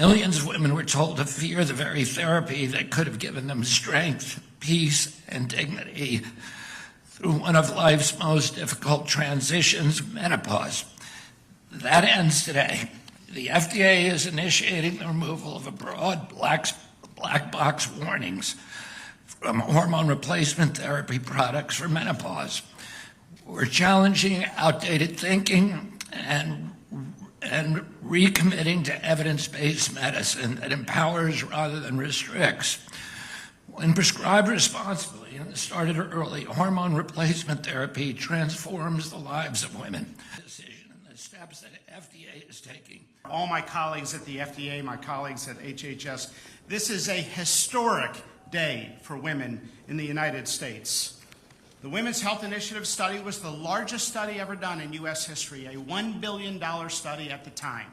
Millions of women were told to fear the very therapy that could have given them strength, peace, and dignity through one of life's most difficult transitions, menopause. That ends today. The FDA is initiating the removal of a broad black box warnings from hormone replacement therapy products for menopause. We're challenging outdated thinking and recommitting to evidence-based medicine that empowers rather than restricts. When prescribed responsibly and started early, hormone replacement therapy transforms the lives of women. Decision and the steps that FDA is taking. All my colleagues at the FDA, my colleagues at HHS, this is a historic day for women in the United States. The Women's Health Initiative study was the largest study ever done in U.S. history, a $1 billion study at the time.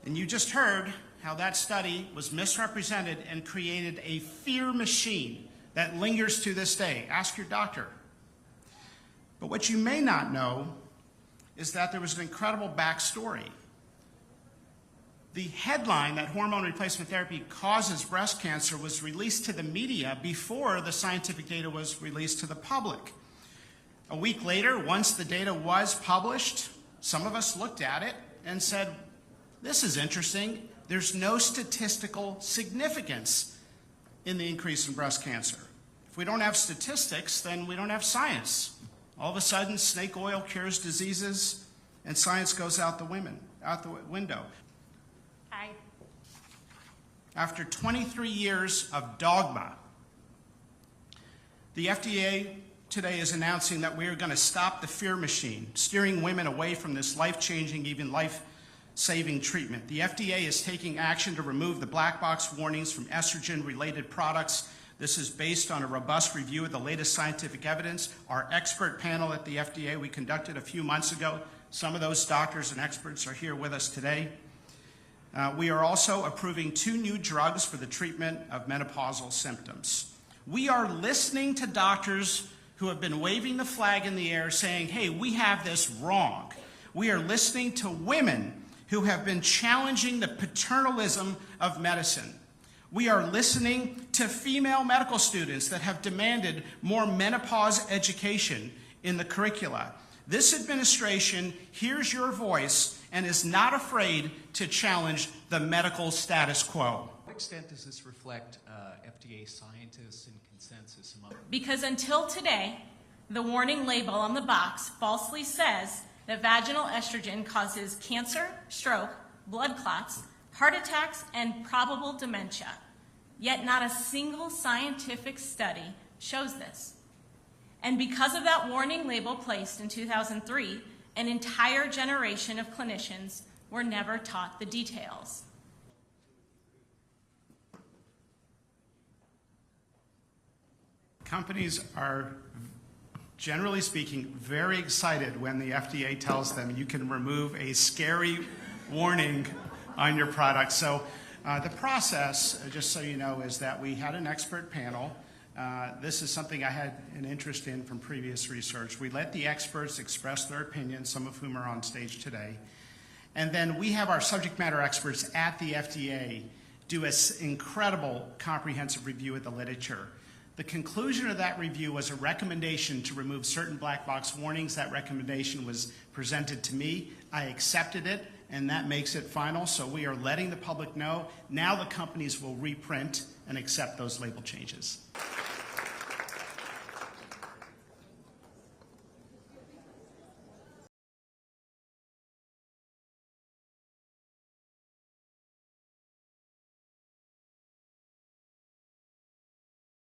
And you just heard how that study was misrepresented and created a fear machine that lingers to this day. Ask your doctor. But what you may not know is that there was an incredible backstory. The headline that hormone replacement therapy causes breast cancer was released to the media before the scientific data was released to the public. A week later, once the data was published, some of us looked at it and said, this is interesting. There's no statistical significance in the increase in breast cancer. If we don't have statistics, then we don't have science. All of a sudden, snake oil cures diseases, and science goes out the window. After 23 years of dogma, the FDA today is announcing that we are going to stop the fear machine, steering women away from this life-changing, even life-saving treatment. The FDA is taking action to remove the black box warnings from estrogen-related products. This is based on a robust review of the latest scientific evidence. Our expert panel at the FDA we conducted a few months ago, some of those doctors and experts are here with us today. We are also approving 2 new drugs for the treatment of menopausal symptoms. We are listening to doctors who have been waving the flag in the air saying, hey, we have this wrong. We are listening to women who have been challenging the paternalism of medicine. We are listening to female medical students that have demanded more menopause education in the curricula. This administration hears your voice and is not afraid to challenge the medical status quo. To what extent does this reflect FDA scientists and consensus among? Because until today, the warning label on the box falsely says that vaginal estrogen causes cancer, stroke, blood clots, heart attacks, and probable dementia. Yet not a single scientific study shows this. And because of that warning label placed in 2003, an entire generation of clinicians were never taught the details. Companies are, generally speaking, very excited when the FDA tells them you can remove a scary warning on your product. So the process, just so you know, is that we had an expert panel. This is something I had an interest in from previous research. We let the experts express their opinions, some of whom are on stage today. And then we have our subject matter experts at the FDA do an incredible comprehensive review of the literature. The conclusion of that review was a recommendation to remove certain black box warnings. That recommendation was presented to me. I accepted it, and that makes it final. So we are letting the public know. Now the companies will reprint and accept those label changes.